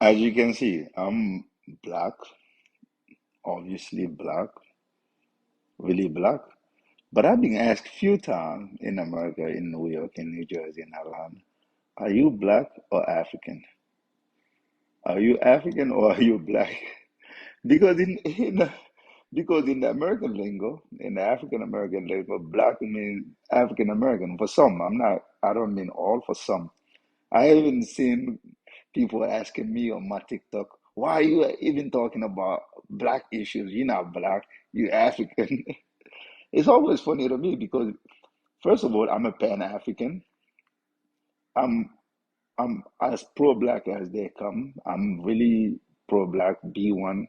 As you can see, I'm black, obviously black, really black. But I've been asked few times in America, in New York, in New Jersey, in Atlanta, are you black or African? Are you African or are you black? Because because in the American lingo, in the African American lingo, black means African American. For some, I don't mean all, for some. I even seen people asking me on my TikTok, why are you even talking about black issues? You're not black, you African. It's always funny to me because first of all, I'm a Pan-African. I'm I'm as pro-black as they come. I'm really pro-black B1.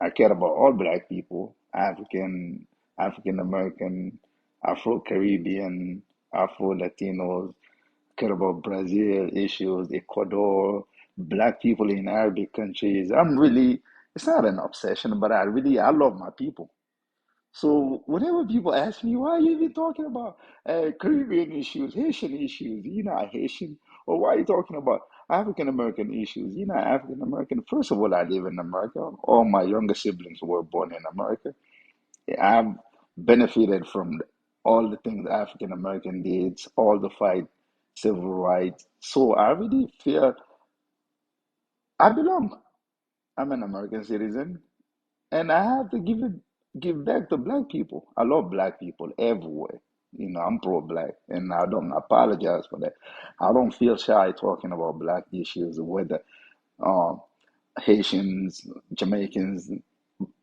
I care about all black people, African, African American, Afro Caribbean, Afro Latinos, care about Brazil issues, Ecuador, black people in Arabic countries. It's not an obsession, but I love my people. So whenever people ask me, why are you even talking about Caribbean issues, Haitian issues, you're not Haitian, or why are you talking about African American issues, you're not African American. First of all, I live in America. All my younger siblings were born in America. I've benefited from all the things African American did, all the fight, civil rights. So I really feel I belong. I'm an American citizen. And I have to give back to black people. I love black people everywhere. I'm pro-black, and I don't apologize for that. I don't feel shy talking about black issues, whether um, Haitians, Jamaicans,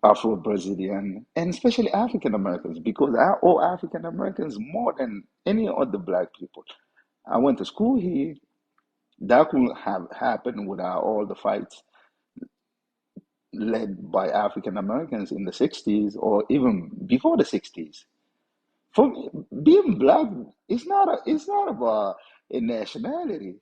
Afro-Brazilian, and especially African Americans, because I owe African Americans more than any other black people. I went to school here. That couldn't have happened without all the fights led by African Americans in the 60s or even before the 60s. For me, being black it's not about a nationality.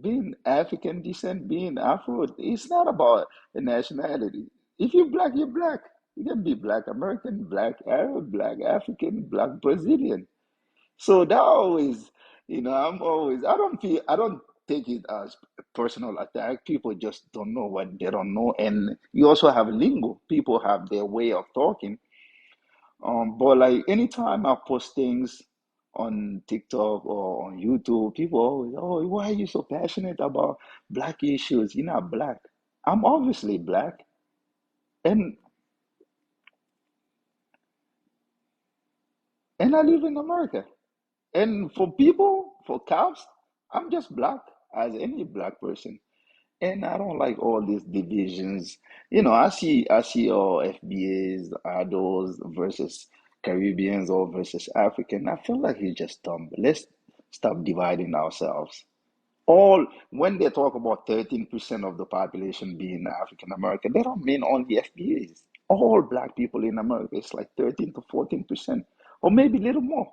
Being African descent, being Afro, it's not about a nationality. If you're black, you're black. You can be black American, black Arab, black African, black Brazilian. So that always, I don't take it as a personal attack. People just don't know what they don't know. And you also have lingo. People have their way of talking. But like anytime I post things on TikTok or on YouTube, people always, oh, why are you so passionate about black issues? You're not black. I'm obviously black. And and I live in America. And for people, for cops, I'm just black as any black person. And I don't like all these divisions. I see all FBAs, adults versus Caribbeans or versus African. I feel like it's just dumb. Let's stop dividing ourselves. All when they talk about 13% of the population being African American, they don't mean only FBAs. All black people in America, it's like 13 to 14%, or maybe a little more.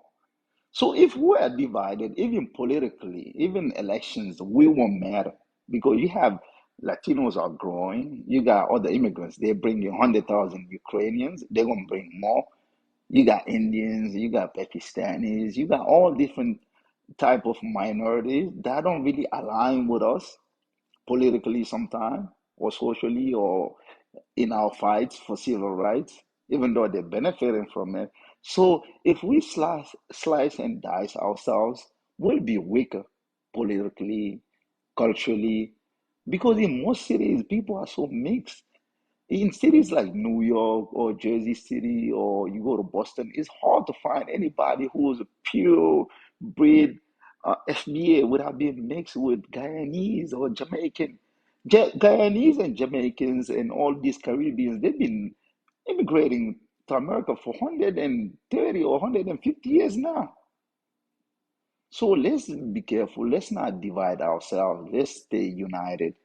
So if we are divided, even politically, even elections, we won't matter because you have Latinos are growing. You got other immigrants. They bring you 100,000 Ukrainians. They're gonna bring more. You got Indians. You got Pakistanis. You got all different type of minorities that don't really align with us politically sometimes or socially or in our fights for civil rights, even though they're benefiting from it. So if we slice and dice ourselves, we'll be weaker politically, culturally, because in most cities, people are so mixed. In cities like New York or Jersey City or you go to Boston, it's hard to find anybody who's a pure breed FBA without being mixed with Guyanese or Jamaican. Guyanese and Jamaicans and all these Caribbeans, they've been immigrating to America for 130 or 150 years now. So let's be careful. Let's not divide ourselves. Let's stay united.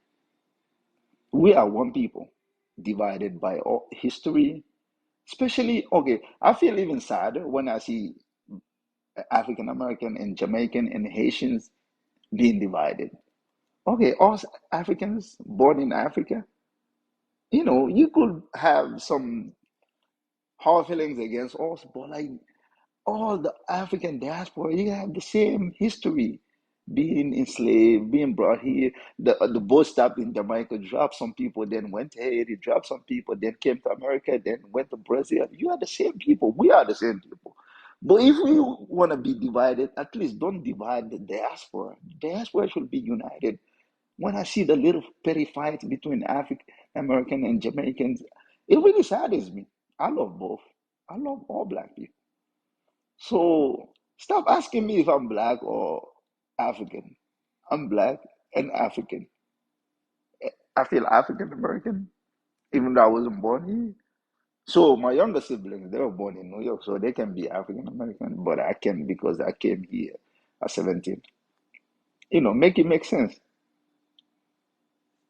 We are one people, divided by all history. Especially, okay, I feel even sadder when I see African American and Jamaican and Haitians being divided. Okay, us Africans born in Africa, you could have some hard feelings against us, but like all the African diaspora, you have the same history. being enslaved, being brought here. The boat stopped in Jamaica, dropped some people, then went to Haiti, dropped some people, then came to America, then went to Brazil. You are the same people. We are the same people. But if we want to be divided, at least don't divide the diaspora. Diaspora should be united. When I see the little petty fights between African American and Jamaicans, it really saddens me. I love both. I love all black people. So stop asking me if I'm black or African. I'm black and African. I feel African American, even though I wasn't born here. So my younger siblings, they were born in New York, so they can be African American, but I can't because I came here at 17. Make it make sense.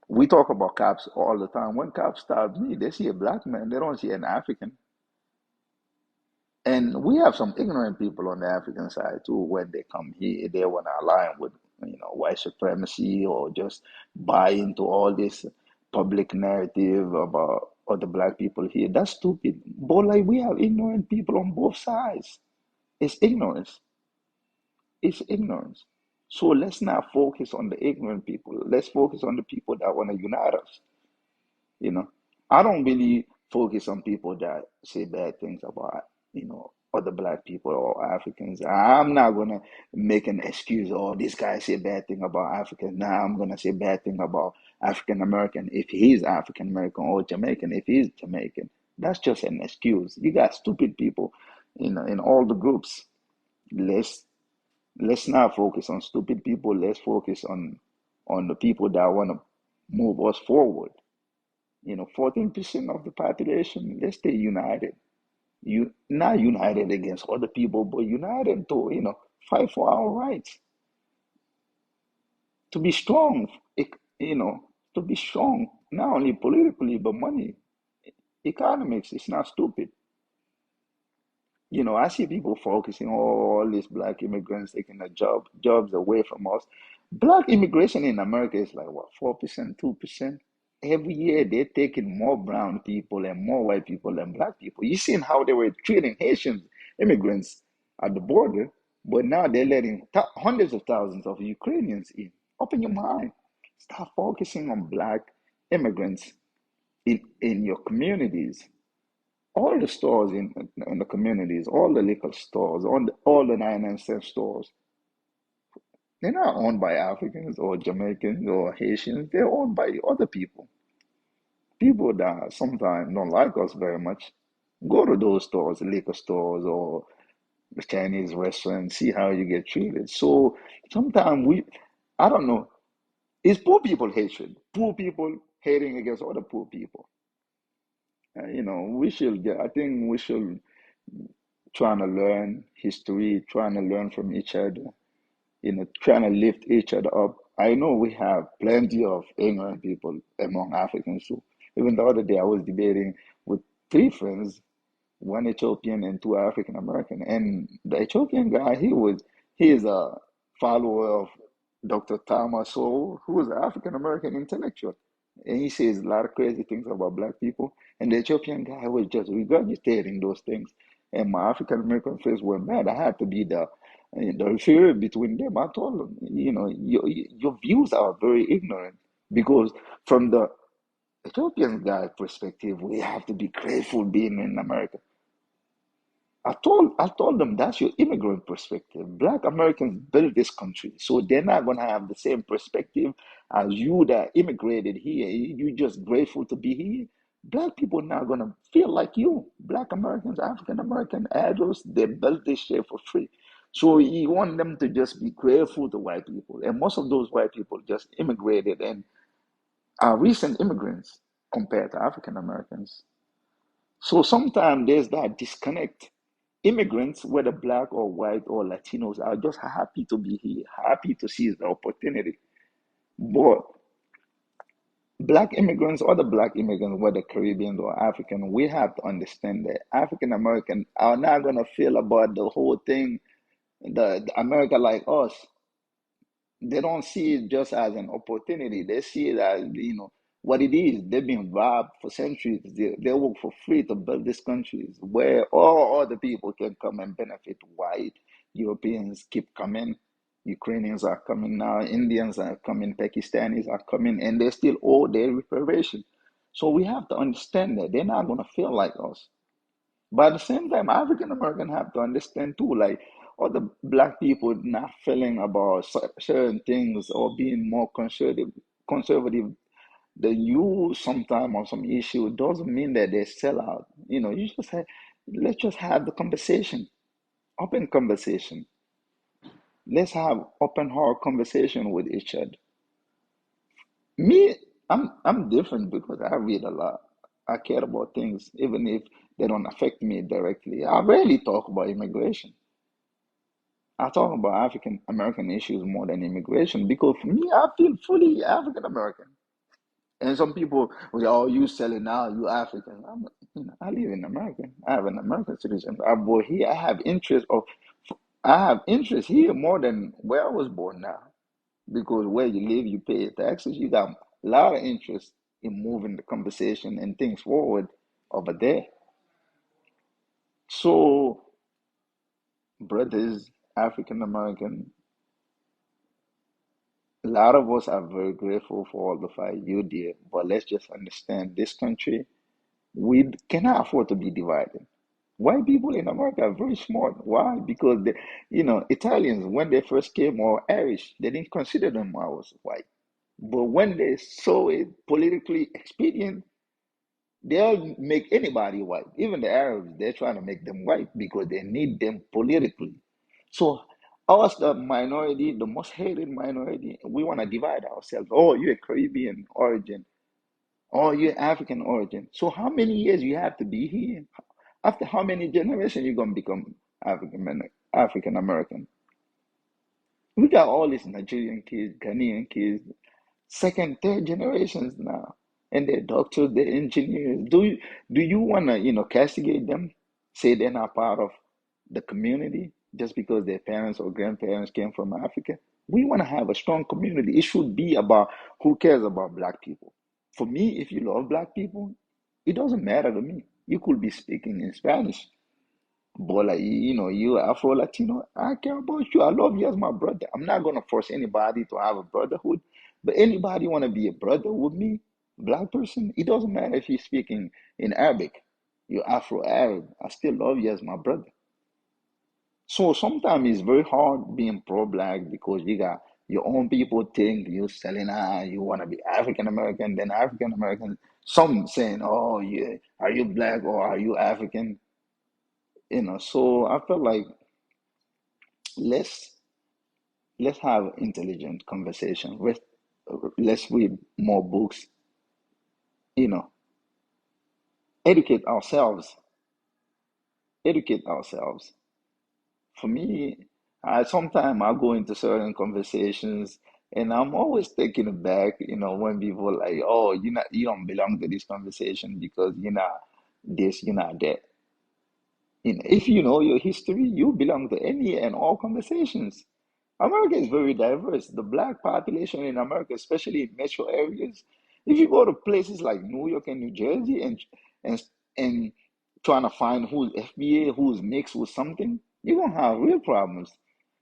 We talk about cops all the time. When cops stop me, they see a black man, they don't see an African. And we have some ignorant people on the African side too. When they come here, they want to align with, white supremacy or just buy into all this public narrative about other black people here. That's stupid. But like we have ignorant people on both sides. It's ignorance. It's ignorance. So let's not focus on the ignorant people. Let's focus on the people that want to unite us. You know, I don't really focus on people that say bad things about, other black people or Africans. I'm not gonna make an excuse, oh, this guy say bad thing about Africans. Now I'm gonna say bad thing about African American if he's African American or Jamaican if he's Jamaican. That's just an excuse. You got stupid people, in all the groups. Let's let's not focus on stupid people. Let's focus on the people that want to move us forward. 14% of the population, let's stay united. You not united against other people, but united to, fight for our rights, to be strong, you know, to be strong, not only politically, but money, economics. It's not stupid. I see people focusing on all these black immigrants taking the jobs away from us. Black immigration in America is like what, 4%, 2%? Every year they're taking more brown people and more white people than black people. You seen how they were treating Haitian immigrants at the border, but now they're letting hundreds of thousands of Ukrainians in. Open your mind. Start focusing on black immigrants in your communities. All the stores in the communities, all the liquor stores, all the 99 cent stores, they're not owned by Africans or Jamaicans or Haitians. They're owned by other people. People that sometimes don't like us very much. Go to those stores, liquor stores or the Chinese restaurant, see how you get treated. So sometimes I don't know, it's poor people hatred, poor people hating against other poor people. I think we should trying to learn history, trying to learn from each other, trying to lift each other up. I know we have plenty of ignorant people among Africans too. Even the other day, I was debating with three friends, one Ethiopian and two African American. And the Ethiopian guy, he is a follower of Dr. Thomas Sowell, who is an African American intellectual. And he says a lot of crazy things about black people. And the Ethiopian guy was just regurgitating those things. And my African American friends were mad. I had to be the referee between them. I told them, your views are very ignorant because from the Ethiopian guy perspective, we have to be grateful being in America. I told them that's your immigrant perspective. Black Americans built this country, so they're not gonna have the same perspective as you that immigrated here. You just grateful to be here. Black people not gonna feel like you. Black Americans, African American adults, they built this shit for free. So you want them to just be grateful to white people, and most of those white people just immigrated and are recent immigrants compared to African Americans. So sometimes there's that disconnect. Immigrants, whether black or white or Latinos, are just happy to be here, happy to seize the opportunity. But black immigrants, other black immigrants, whether Caribbean or African, we have to understand that African American are not gonna feel about the whole thing, the America like us. They don't see it just as an opportunity. They see it as, what it is. They've been robbed for centuries. They work for free to build these countries where all other people can come and benefit. White Europeans keep coming. Ukrainians are coming now, Indians are coming, Pakistanis are coming, and they still owe their reparation. So we have to understand that they're not going to feel like us. But at the same time, African American have to understand too, like other black people not feeling about certain things or being more conservative than you sometime on some issue doesn't mean that they sell out. You just have, let's just have the conversation, open conversation. Let's have open heart conversation with each other. Me, I'm different because I read a lot. I care about things, even if they don't affect me directly. I rarely talk about immigration. I talk about African American issues more than immigration because for me, I feel fully African American. And some people will say, "Oh, you selling now? You African?" I live in America. I have an American citizen. I born here. I have interest here more than where I was born now. Because where you live, you pay taxes. You got a lot of interest in moving the conversation and things forward over there. So, brothers, African American, a lot of us are very grateful for all the fight you did. But let's just understand this country, we cannot afford to be divided. White people in America are very smart. Why? Because Italians, when they first came, or Irish, they didn't consider them as white. But when they saw it politically expedient, they'll make anybody white. Even the Arabs, they're trying to make them white because they need them politically. So us, the minority, the most hated minority, we want to divide ourselves. Oh, you're Caribbean origin. Oh, you're African origin. So how many years you have to be here? After how many generations you gonna become African American? We got all these Nigerian kids, Ghanaian kids, second, third generations now, and they're doctors, they're engineers. Do you wanna, castigate them? Say they're not part of the community just because their parents or grandparents came from Africa? We want to have a strong community. It should be about who cares about black people. For me, if you love black people, it doesn't matter to me. You could be speaking in Spanish. But like you Afro Latino, I care about you. I love you as my brother. I'm not gonna force anybody to have a brotherhood, but anybody wanna be a brother with me, black person, it doesn't matter if you're speaking in Arabic, you're Afro Arab. I still love you as my brother. So sometimes it's very hard being pro-black because you got your own people think you selling you wanna be African American, then African American, some saying, "Oh yeah, are you black or are you African?" So I felt like let's let's have intelligent conversation. Let's read more books, you know, educate ourselves, educate ourselves. For me, I sometimes I go into certain conversations and I'm always taken aback, when people like, "Oh, you don't belong to this conversation because you're not this, you're not that." If you know your history, you belong to any and all conversations. America is very diverse. The black population in America, especially in metro areas, if you go to places like New York and New Jersey and and trying to find who's FBA, who's mixed with something, you're gonna have real problems.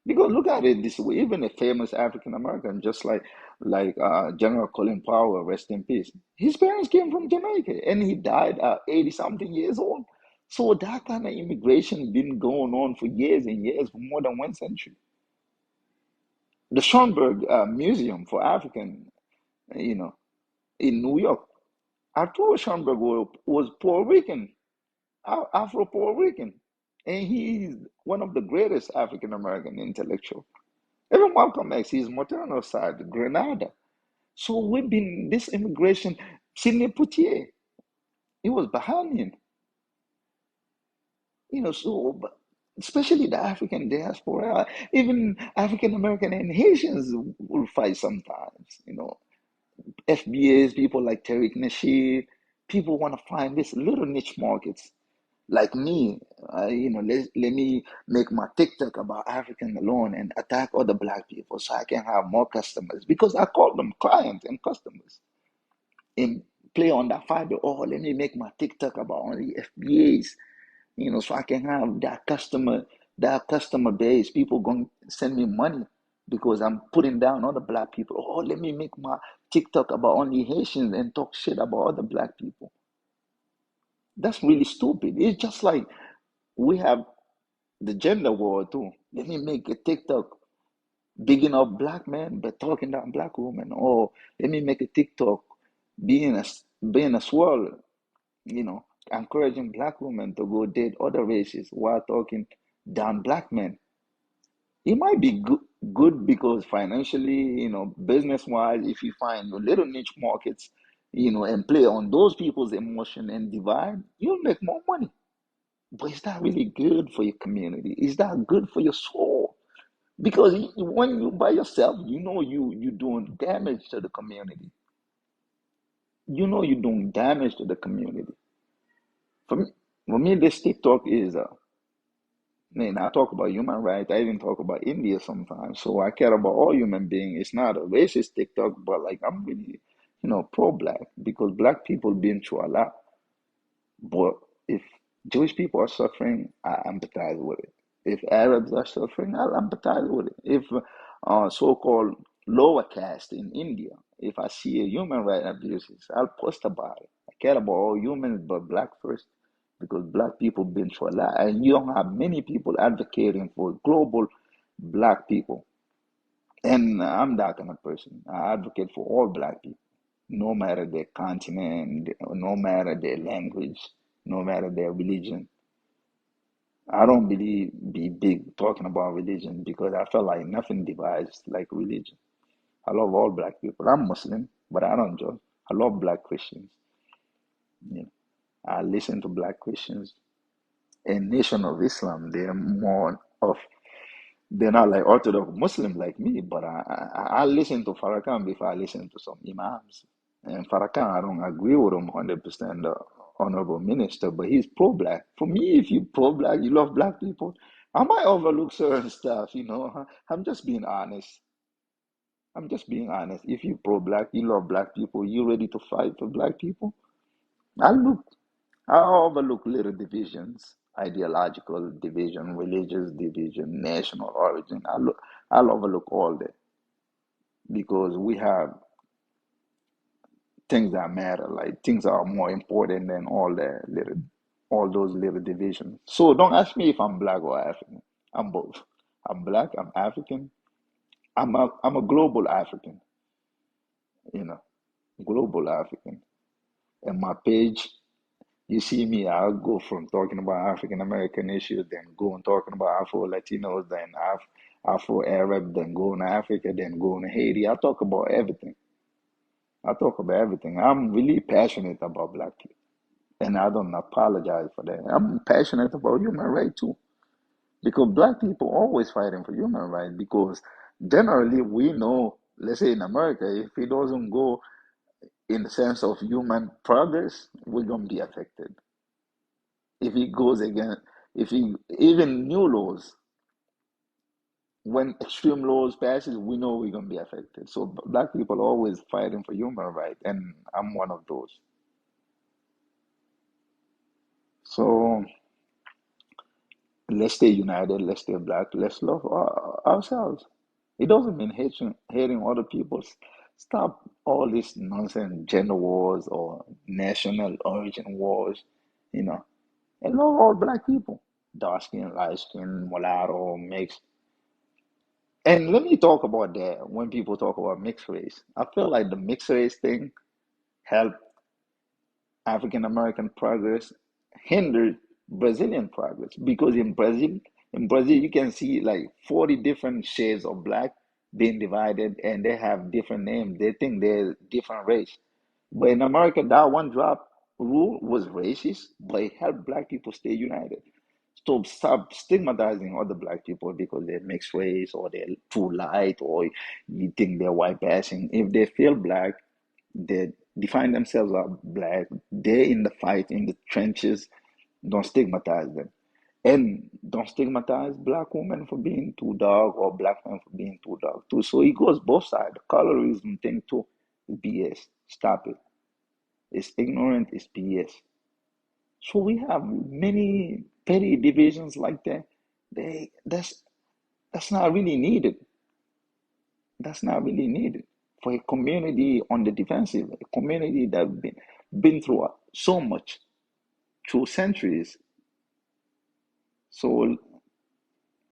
Because look at it this way, even a famous African American, just like General Colin Powell, rest in peace. His parents came from Jamaica and he died at 80 something years old. So that kind of immigration been going on for years and years, for more than 1 century. The Schomburg Museum for African, you know, in New York, Arturo Schomburg was Puerto Rican, Afro Puerto Rican, and he's one of the greatest African American intellectual. Even Malcolm X, his maternal side, Grenada. So we've been this immigration. Sidney Poitier, he was Bahamian, So especially the African diaspora, even African American and Haitians will fight sometimes. FBAs, people like Tariq Nasheed, people want to find this little niche markets. Like me, let me make my TikTok about African alone and attack other black people so I can have more customers because I call them clients and customers and play on that fiber. Oh, let me make my TikTok about only FBAs, so I can have that customer base. People going to send me money because I'm putting down other black people. Oh, let me make my TikTok about only Haitians and talk shit about other black people. That's really stupid. It's just like we have the gender war too. Let me make a TikTok bigging up black men but talking down black women. Or let me make a TikTok being a being a swirl, you know, encouraging black women to go date other races while talking down black men. It might be good because financially, business wise, if you find your little niche markets, and play on those people's emotion and divide, you'll make more money. But is that really good for your community? Is that good for your soul? Because when you by yourself, you're doing damage to the community. You know you're doing damage to the community. For me, this TikTok is man, I talk about human rights. I even talk about India sometimes. So I care about all human beings. It's not a racist TikTok, but like I'm really, pro-black because black people been through a lot. But if Jewish people are suffering, I empathize with it. If Arabs are suffering, I'll empathize with it. If so-called lower caste in India, if I see a human rights abuses, I'll post about it. I care about all humans, but black first, because black people been through a lot, and you don't have many people advocating for global black people. And I'm that kind of person. I advocate for all black people, no matter their continent, no matter their language, no matter their religion. I don't believe be big talking about religion because I feel like nothing divides like religion. I love all black people. I'm Muslim, but I don't judge. I love black Christians. You know, I listen to black Christians. And Nation of Islam, they're more of they're not like Orthodox Muslim like me, but I listen to Farrakhan before I listen to some imams. And Farrakhan, I don't agree with him 100%, the honorable minister, but he's pro-black. For me, if you pro-black, you love black people, I might overlook certain stuff, I'm just being honest. I'm just being honest. If you pro-black, you love black people, you ready to fight for black people, I look, I overlook little divisions, ideological division, religious division, national origin. I'll overlook all that because we have things that matter, like things are more important than all those little divisions. So don't ask me if I'm black or African. I'm both. I'm black, I'm African. I'm a global African, you know, global African. And my page, you see me, I'll go from talking about African American issues, then go and talking about Afro Latinos, then Afro Arab, then going to Africa, then going to Haiti. I talk about everything. I talk about everything. I'm really passionate about black people. And I don't apologize for that. I'm passionate about human rights too, because black people always fighting for human rights. Because generally, we know, let's say in America, if it doesn't go in the sense of human progress, we're gonna be affected. If it goes again, if it, even new laws, when extreme laws passes, we know we're gonna be affected. So black people are always fighting for human rights, and I'm one of those. So let's stay united, let's stay black, let's love ourselves. It doesn't mean hating other people. Stop all this nonsense, gender wars or national origin wars, you know, and love all black people. Dark skin, light skin, mulatto, mixed. And let me talk about that when people talk about mixed race. I feel like the mixed race thing helped African American progress hindered Brazilian progress because in Brazil you can see like 40 different shades of black being divided and they have different names. They think they're different race. But in America, that one drop rule was racist, but it helped black people stay united. So stop stigmatizing other black people because they're mixed race or they're too light or you think they're white passing. If they feel black, they define themselves as black. They're in the fight, in the trenches. Don't stigmatize them. And don't stigmatize black women for being too dark or black men for being too dark too. So it goes both sides. The colorism thing too is BS. Stop it. It's ignorant, it's BS. So we have many petty divisions like that. That's not really needed. That's not really needed for a community on the defensive, a community that been through so much through centuries. So